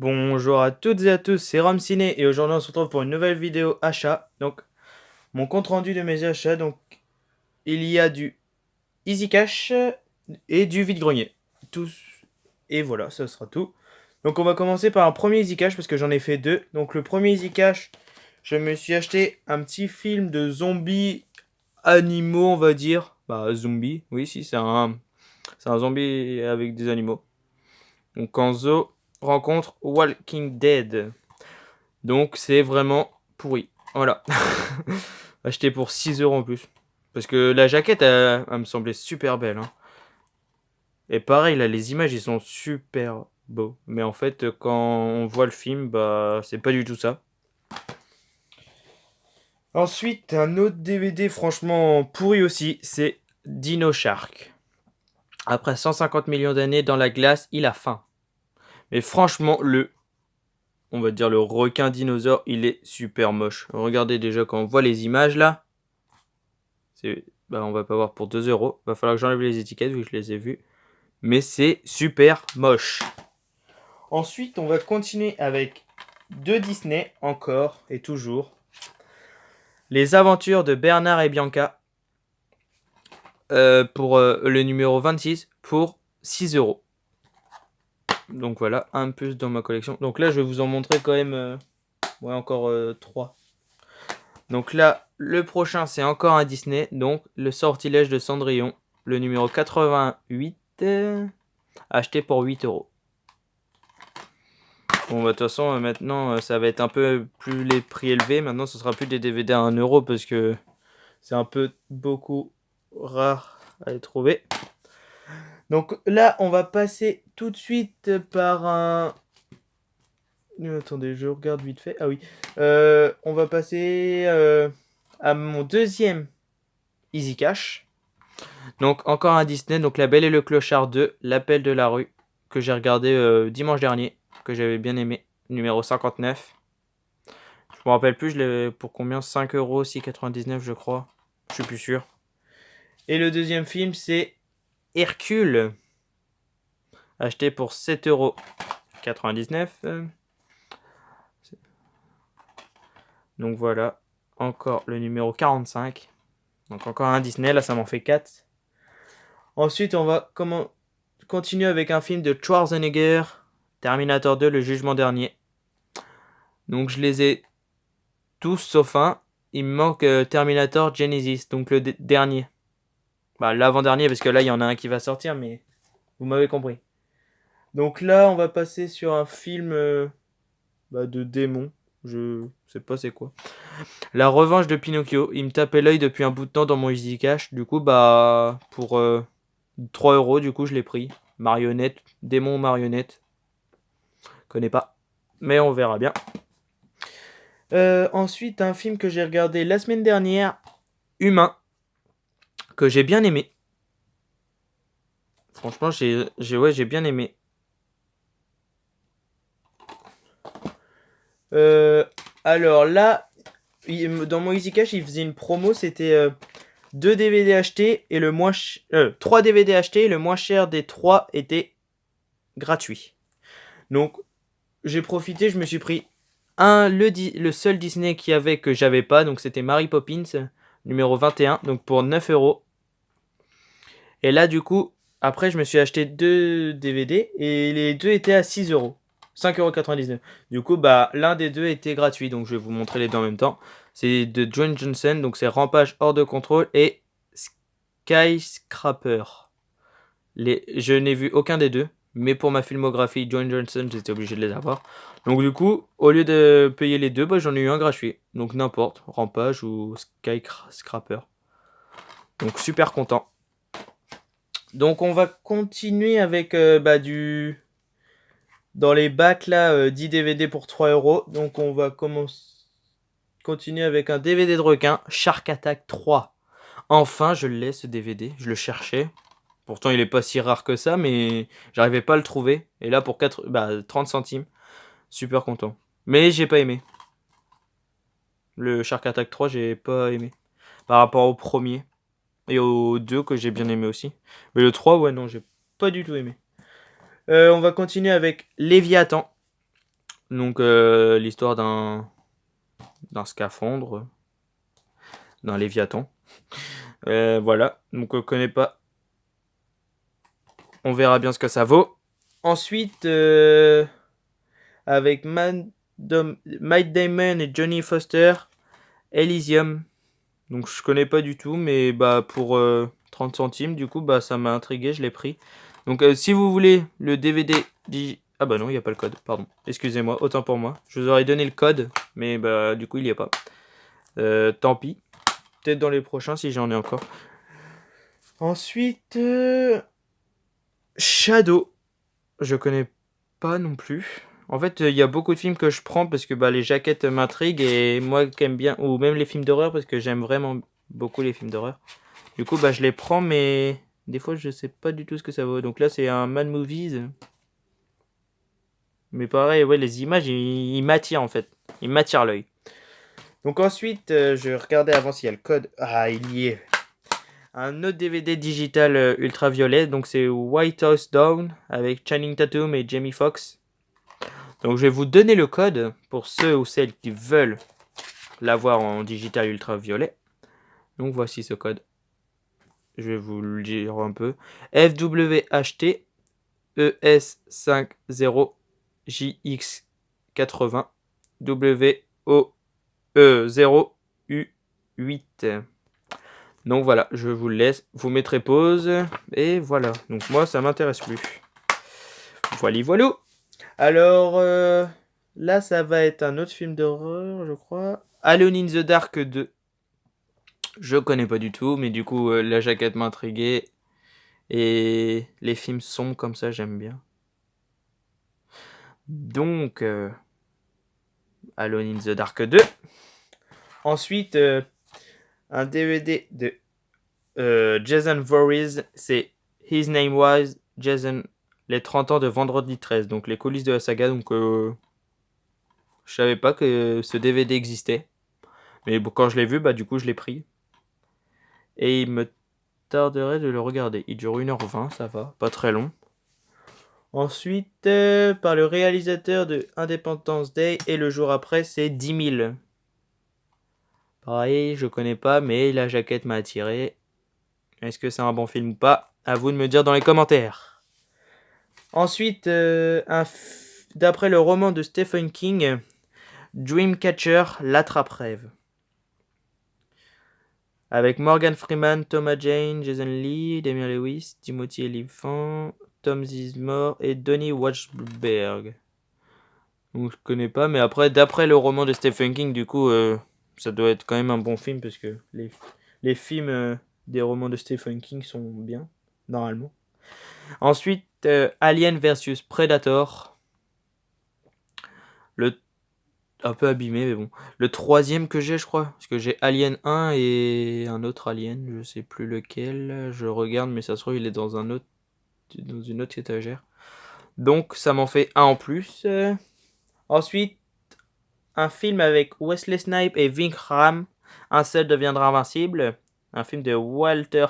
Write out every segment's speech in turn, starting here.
Bonjour à toutes et à tous, c'est Ramciné et aujourd'hui on se retrouve pour une nouvelle vidéo achat. Donc mon compte rendu de mes achats, donc il y a du Easy Cash et du vide-grenier. Tous et voilà, ça sera tout. Donc on va commencer par un premier Easy Cash parce que j'en ai fait deux. Donc le premier Easy Cash, je me suis acheté un petit film de zombies animaux, on va dire. Bah zombie, oui si c'est un zombie avec des animaux. Donc quand Zo rencontre Walking Dead. Donc c'est vraiment pourri. Voilà. Acheté pour 6 € en plus. Parce que la jaquette, elle me semblait super belle, hein. Et pareil, là, les images, ils sont super beaux. Mais en fait, quand on voit le film, bah, c'est pas du tout ça. Ensuite, un autre DVD franchement pourri aussi, c'est Dino Shark. Après 150 millions d'années dans la glace, il a faim. Mais franchement, on va dire le requin dinosaure, il est super moche. Regardez déjà quand on voit les images là. Bah, on va pas voir pour 2 €. Va falloir que j'enlève les étiquettes vu que je les ai vues. Mais c'est super moche. Ensuite, on va continuer avec deux Disney, encore et toujours. Les aventures de Bernard et Bianca. Pour le numéro 26 pour 6 €. Donc voilà, un plus dans ma collection. Donc là, je vais vous en montrer quand même encore 3. Donc là, le prochain, c'est encore un Disney. Donc le sortilège de Cendrillon, le numéro 88, acheté pour 8 €. Bon, bah, de toute façon, maintenant, ça va être un peu plus les prix élevés. Maintenant, ce sera plus des DVD à 1 € parce que c'est un peu beaucoup rare à les trouver. Donc là, on va passer tout de suite par un. Attendez, je regarde vite fait. Ah oui. On va passer à mon deuxième Easy Cash. Donc, encore un Disney. Donc, La Belle et le Clochard 2, L'appel de la rue, que j'ai regardé dimanche dernier, que j'avais bien aimé. Numéro 59. Je me rappelle plus, je l'ai pour combien 5 € 6,99 je crois. Je suis plus sûr. Et le deuxième film, c'est Hercule. Acheté pour 7,99 €. Donc voilà. Encore le numéro 45. Donc encore un Disney, là ça m'en fait 4. Ensuite, on va continuer avec un film de Schwarzenegger. Terminator 2, Le Jugement Dernier. Donc je les ai tous sauf un. Il me manque Terminator Genesis, donc le dernier. Bah l'avant-dernier, parce que là il y en a un qui va sortir, mais vous m'avez compris. Donc là, on va passer sur un film de démon. Je sais pas c'est quoi. La revanche de Pinocchio. Il me tapait l'œil depuis un bout de temps dans mon Easy Cash. Du coup, bah, pour 3 €, du coup, je l'ai pris. Marionnette, démon marionnette. Connais pas. Mais on verra bien. Ensuite, un film que j'ai regardé la semaine dernière. Humain. Que j'ai bien aimé. Franchement, j'ai bien aimé. Alors là, dans mon Easy Cash, il faisait une promo, c'était 2 DVD achetés et 3 DVD achetés et le moins cher des 3 était gratuit. Donc j'ai profité, je me suis pris le seul Disney qu'il y avait que j'avais pas, donc c'était Mary Poppins, numéro 21, donc pour 9 €. Et là du coup, après je me suis acheté 2 DVD et les deux étaient à 6 €. 5,99 €. Du coup, bah, l'un des deux était gratuit, donc je vais vous montrer les deux en même temps. C'est de Dwayne Johnson, donc c'est Rampage hors de contrôle et Skyscraper. Je n'ai vu aucun des deux, mais pour ma filmographie Dwayne Johnson, j'étais obligé de les avoir. Donc du coup, au lieu de payer les deux, bah, j'en ai eu un gratuit. Donc n'importe, Rampage ou Skyscraper. Donc super content. Donc on va continuer avec dans les bacs là, 10 DVD pour 3 €. Donc on va continuer avec un DVD de requin, Shark Attack 3. Enfin, je l'ai ce DVD, je le cherchais. Pourtant, il est pas si rare que ça, mais j'arrivais pas à le trouver. Et là, pour 30 centimes, super content. Mais j'ai pas aimé. Le Shark Attack 3, j'ai pas aimé. Par rapport au premier. Et au 2 que j'ai bien aimé aussi. Mais le 3, ouais, non, j'ai pas du tout aimé. On va continuer avec Léviathan. Donc l'histoire d'un scaphandre, d'un Léviathan. Voilà, donc on connaît pas. On verra bien ce que ça vaut. Ensuite, avec Matt Damon et Johnny Foster, Elysium. Donc je connais pas du tout, mais bah pour 30 centimes, du coup, bah ça m'a intrigué, je l'ai pris. Donc si vous voulez le DVD ah bah non, il n'y a pas le code, pardon. Excusez-moi, autant pour moi. Je vous aurais donné le code, mais bah du coup, il n'y a pas. Tant pis. Peut-être dans les prochains si j'en ai encore. Ensuite, Shadow. Je connais pas non plus. En fait, il y a beaucoup de films que je prends parce que bah, les jaquettes m'intriguent et moi qui aime bien, ou même les films d'horreur parce que j'aime vraiment beaucoup les films d'horreur. Du coup, bah, je les prends, mais des fois, je sais pas du tout ce que ça vaut. Donc là, c'est un Mad Movies. Mais pareil, ouais, les images, ils m'attirent en fait. Ils m'attirent l'œil. Donc ensuite, je regardais avant s'il y a le code. Ah, il y est. Un autre DVD digital ultraviolet. Donc c'est White House Down avec Channing Tatum et Jamie Foxx. Donc je vais vous donner le code pour ceux ou celles qui veulent l'avoir en digital ultraviolet. Donc voici ce code. Je vais vous le dire un peu. FWHT ES50 JX80 WOE0U8. Donc voilà, je vous le laisse. Vous mettrez pause. Et voilà. Donc moi, ça m'intéresse plus. Voilà. Alors, là, ça va être un autre film d'horreur, je crois. Alone in the Dark 2. Je connais pas du tout, mais du coup, la jaquette m'intriguait. Et les films sombres comme ça, j'aime bien. Donc, Alone in the Dark 2. Ensuite, un DVD de Jason Voorhees, c'est His Name Was Jason, les 30 ans de Vendredi 13. Donc, les coulisses de la saga. Donc, je savais pas que ce DVD existait. Mais bon, quand je l'ai vu, bah du coup, je l'ai pris. Et il me tarderait de le regarder. Il dure 1h20, ça va, pas très long. Ensuite, par le réalisateur de Independence Day et le jour après, c'est 10 000. Pareil, je connais pas, mais la jaquette m'a attiré. Est-ce que c'est un bon film ou pas? À vous de me dire dans les commentaires. Ensuite, d'après le roman de Stephen King, Dreamcatcher, l'attrape-rêve. Avec Morgan Freeman, Thomas Jane, Jason Lee, Damian Lewis, Timothy Olyphant, Tom Sizemore et Donnie Wahlberg. Donc je connais pas, mais après, d'après le roman de Stephen King, du coup, ça doit être quand même un bon film parce que les films des romans de Stephen King sont bien, normalement. Ensuite, Alien vs Predator. Le un peu abîmé, mais bon. Le troisième que j'ai, je crois. Parce que j'ai Alien 1 et un autre Alien, je sais plus lequel. Je regarde, mais ça se trouve, il est dans une autre étagère. Donc, ça m'en fait un en plus. Ensuite, un film avec Wesley Snipes et Ving Rhames. Un seul deviendra invincible. Un film de Walter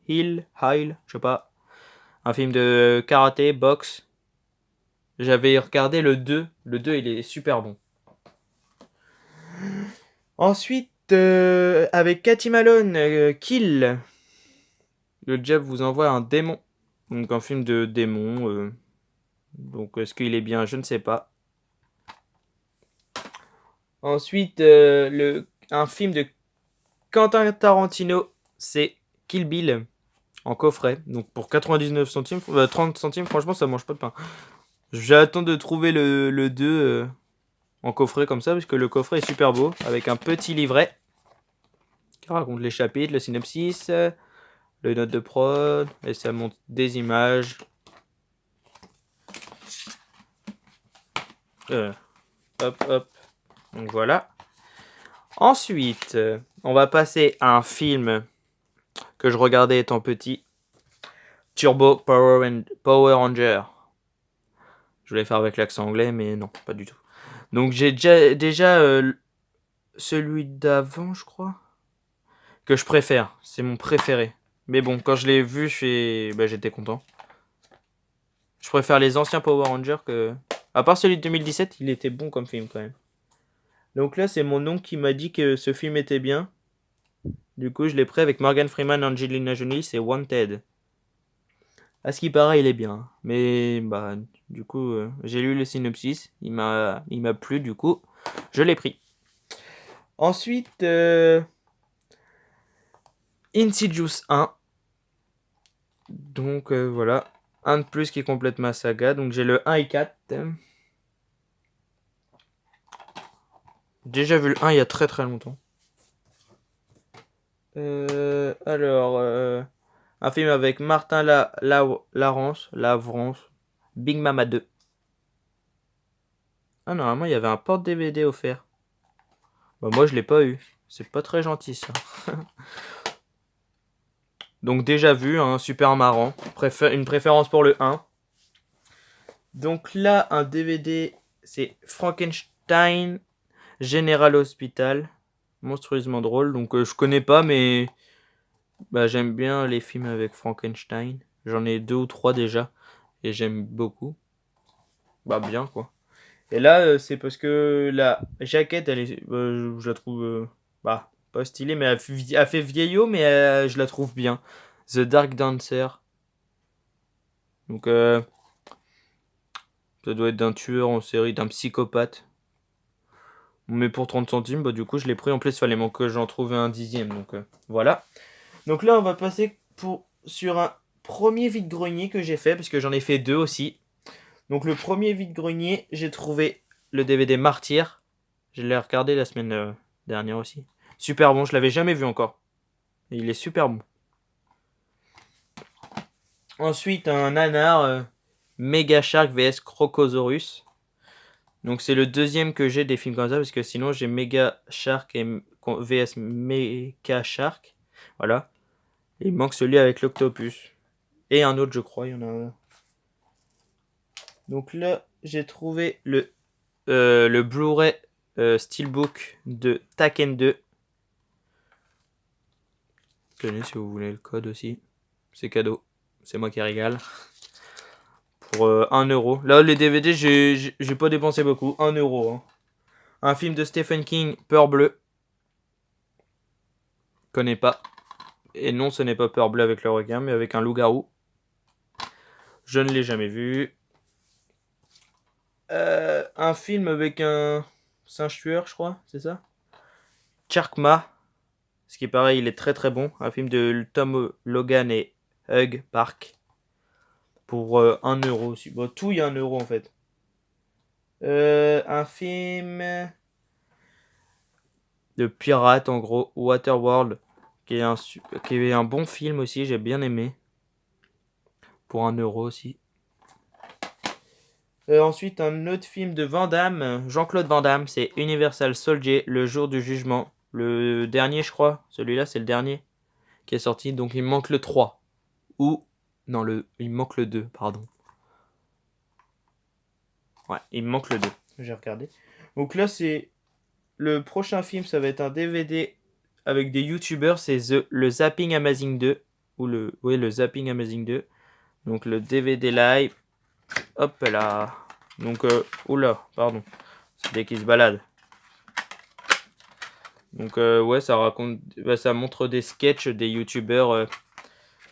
Hill, je sais pas. Un film de karaté, boxe. J'avais regardé le 2. Le 2, il est super bon. Ensuite, avec Cathy Malone, Kill. Le diable vous envoie un démon. Donc un film de démon. Donc est-ce qu'il est bien? Je ne sais pas. Ensuite, un film de Quentin Tarantino, c'est Kill Bill. En coffret. Donc pour 99 centimes, 30 centimes, franchement, ça mange pas de pain. J'attends de trouver le 2 en coffret comme ça, parce que le coffret est super beau, avec un petit livret qui raconte les chapitres, le synopsis, le note de prod, et ça montre des images. Hop. Donc voilà. Ensuite, on va passer à un film que je regardais étant petit. Turbo Power Ranger. Je voulais faire avec l'accent anglais, mais non, pas du tout. Donc j'ai déjà celui d'avant, je crois, que je préfère. C'est mon préféré. Mais bon, quand je l'ai vu, j'étais content. Je préfère les anciens Power Rangers que À part celui de 2017, il était bon comme film quand même. Donc là, c'est mon oncle qui m'a dit que ce film était bien. Du coup, je l'ai pris avec Morgan Freeman, Angelina Jolie, c'est Wanted. À ce qui paraît, il est bien. Mais bah, du coup, j'ai lu le synopsis, il m'a plu, du coup, je l'ai pris. Ensuite, Insidious 1. Donc voilà, un de plus qui complète ma saga. Donc j'ai le 1 et 4. Déjà vu le 1 il y a très très longtemps. Alors, un film avec Martin Lawrence, Big Mama 2. Ah, normalement, il y avait un porte DVD offert. Bah, moi, je l'ai pas eu. C'est pas très gentil, ça. Donc, déjà vu, hein, super marrant. Une préférence pour le 1. Donc là, un DVD, c'est Frankenstein General Hospital. Monstrueusement drôle. Donc, je connais pas, mais bah, j'aime bien les films avec Frankenstein. J'en ai 2 ou 3 déjà. Et j'aime beaucoup. Bah, bien, quoi. Et là, c'est parce que la jaquette, je la trouve, bah, pas stylée, mais elle fait vieillot, mais je la trouve bien. The Dark Dancer. Donc, ça doit être d'un tueur en série, d'un psychopathe. Mais pour 30 centimes, bah, du coup, je l'ai pris. En plus, il fallait que j'en trouve un dixième. Donc, voilà. Donc là, on va passer sur un premier vide-grenier que j'ai fait, parce que j'en ai fait 2 aussi. Donc, le premier vide-grenier, j'ai trouvé le DVD Martyr. Je l'ai regardé la semaine dernière aussi. Super bon, je l'avais jamais vu encore. Et il est super bon. Ensuite, un nanar Mega Shark vs Crocosaurus. Donc c'est le deuxième que j'ai des films comme ça, parce que sinon j'ai Mega Shark et vs Mega Shark. Voilà. Et il manque celui avec l'octopus. Et un autre, je crois, il y en a un. Donc là, j'ai trouvé le Blu-ray Steelbook de Taken 2. Tenez si vous voulez le code aussi. C'est cadeau. C'est moi qui régale. Pour 1€. Là, les DVD, j'ai pas dépensé beaucoup. 1€. Hein. Un film de Stephen King, Peur bleue. Connais pas. Et non, ce n'est pas Peur bleue avec le requin, mais avec un loup-garou. Je ne l'ai jamais vu. Un film avec un singe tueur, je crois, c'est ça? Sharkma. Ce qui est pareil, il est très très bon. Un film de Tom Logan et Hugh Park. Pour 1€ aussi. Bon, tout, il y a 1€ en fait. Un film de pirate en gros, Waterworld, qui est un bon film aussi, j'ai bien aimé. Pour 1€ aussi. Ensuite, un autre film de Van Damme, Jean-Claude Van Damme, c'est Universal Soldier, Le Jour du Jugement. Le dernier, je crois. Celui-là, c'est le dernier qui est sorti. Donc, il me manque le 3. Ou. Non, il me manque le 2, pardon. Ouais, il me manque le 2. J'ai regardé. Donc là, c'est. Le prochain film, ça va être un DVD avec des youtubeurs. C'est le Zapping Amazing 2. Oui, le Zapping Amazing 2. Donc le DVD live. Hop là. Donc, oula, pardon. C'est dès qu'il se balade. Donc, ouais, ça raconte. Bah, ça montre des sketchs des youtubeurs.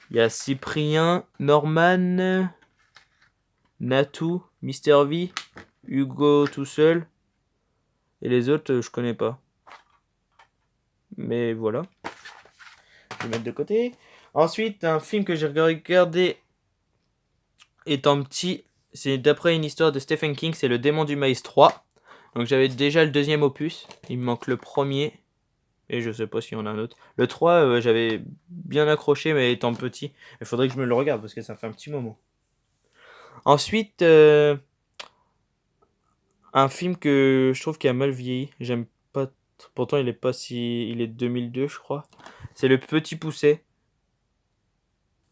Il y a Cyprien, Norman, Natou, Mister V, Hugo tout seul. Et les autres, je connais pas. Mais voilà. Je vais mettre de côté. Ensuite, un film que j'ai regardé étant petit. C'est d'après une histoire de Stephen King. C'est Le Démon du Maïs 3. Donc j'avais déjà le deuxième opus. Il me manque le premier. Et je sais pas s'il y en a un autre. Le 3, j'avais bien accroché, mais étant petit. Il faudrait que je me le regarde parce que ça fait un petit moment. Ensuite, un film que je trouve qui a mal vieilli. J'aime pas. Pourtant, il est pas si. Il est de 2002, je crois. C'est Le Petit Poucet.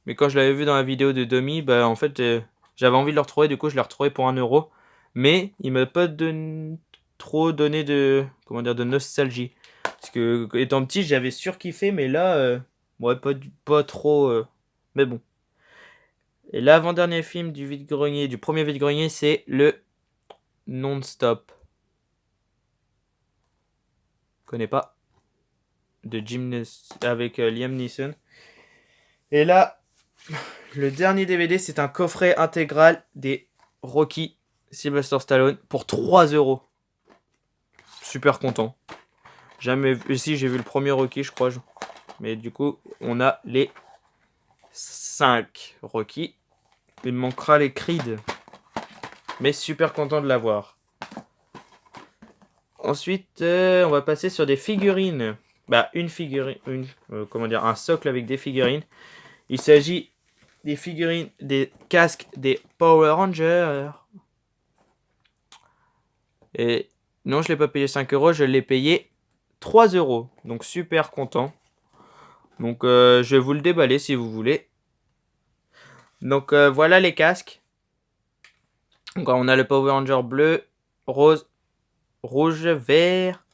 Mais quand je l'avais vu dans la vidéo de Domi, bah en fait, j'avais envie de le retrouver. Du coup, je l'ai retrouvé pour 1€. Mais il m'a pas trop donné de. Comment dire, de nostalgie. Parce que étant petit, j'avais surkiffé, mais là, ouais, pas trop. Mais bon. Et l'avant-dernier film du vide-grenier, du premier vide-grenier, c'est le Non-Stop. Connais pas. De avec Liam Neeson. Et là, le dernier DVD, c'est un coffret intégral des Rocky Sylvester Stallone pour 3 €. Super content. Jamais vu. Si, j'ai vu le premier Rocky, je crois. Mais du coup, on a les 5 Rocky. Il me manquera les Creed. Mais super content de l'avoir. Ensuite, on va passer sur des figurines. Bah, une figurine, un socle avec des figurines. Il s'agit des figurines, des casques des Power Rangers. Et non, je l'ai pas payé 5 €, je l'ai payé 3 €. Donc super content. Donc je vais vous le déballer si vous voulez. Donc voilà les casques. Donc on a le Power Ranger bleu, rose, rouge, vert,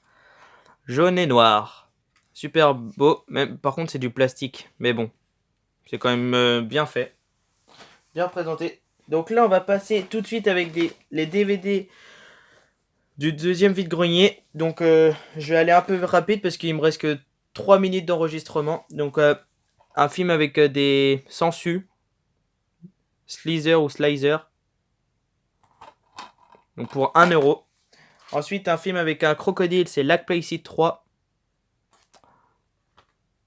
jaune et noir. Super beau. Même, par contre c'est du plastique. Mais bon, c'est quand même bien fait. Bien présenté. Donc là on va passer tout de suite avec les DVD du deuxième vide-grenier. Donc je vais aller un peu rapide parce qu'il me reste que 3 minutes d'enregistrement. Donc un film avec des sangsues. Sleazer ou Slicer. Donc pour 1 €. Ensuite un film avec un crocodile, c'est Lac Placid 3.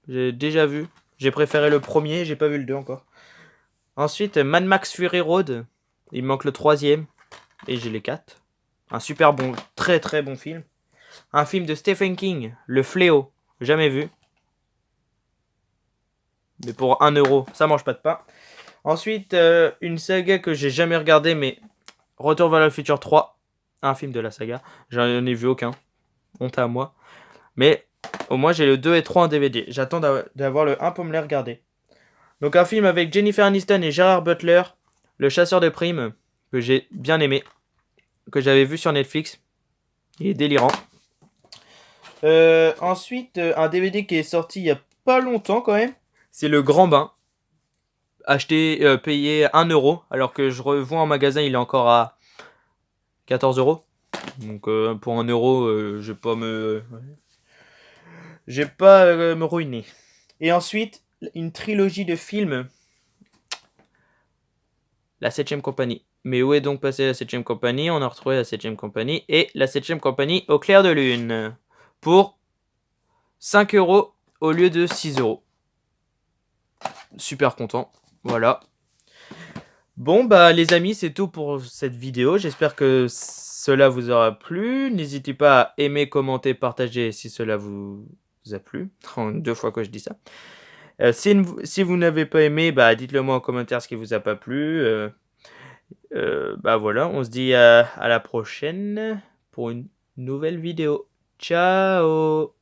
J'ai déjà vu. J'ai préféré le premier, j'ai pas vu le 2 encore. Ensuite Mad Max Fury Road. Il me manque le troisième. Et j'ai les 4. Un super bon, très très bon film. Un film de Stephen King, Le Fléau. Jamais vu. Mais pour 1 €, ça mange pas de pain. Ensuite, une saga que j'ai jamais regardée, mais Retour vers le futur 3. Un film de la saga. J'en ai vu aucun. Honte à moi. Mais au moins j'ai le 2 et 3 en DVD. J'attends d'avoir le 1 pour me les regarder. Donc un film avec Jennifer Aniston et Gerard Butler. Le chasseur de primes. Que j'ai bien aimé. Que j'avais vu sur Netflix. Il est délirant. Ensuite, un DVD qui est sorti il y a pas longtemps quand même. C'est Le Grand Bain. Payé 1 €. Alors que je revois en magasin, il est encore à 14 €. Donc pour 1 €, je vais pas me ruiner. Et ensuite, une trilogie de films. La 7ème compagnie. Mais où est donc passée la 7ème compagnie? On a retrouvé la 7ème compagnie. Et la 7ème compagnie au clair de lune. Pour 5 € au lieu de 6 €. Super content. Voilà. Bon bah les amis, c'est tout pour cette vidéo. J'espère que cela vous aura plu. N'hésitez pas à aimer, commenter, partager si cela vous a plu. 2 fois que je dis ça. Si vous n'avez pas aimé, bah dites-le moi en commentaire ce qui vous a pas plu. Bah voilà, on se dit à la prochaine pour une nouvelle vidéo. Ciao!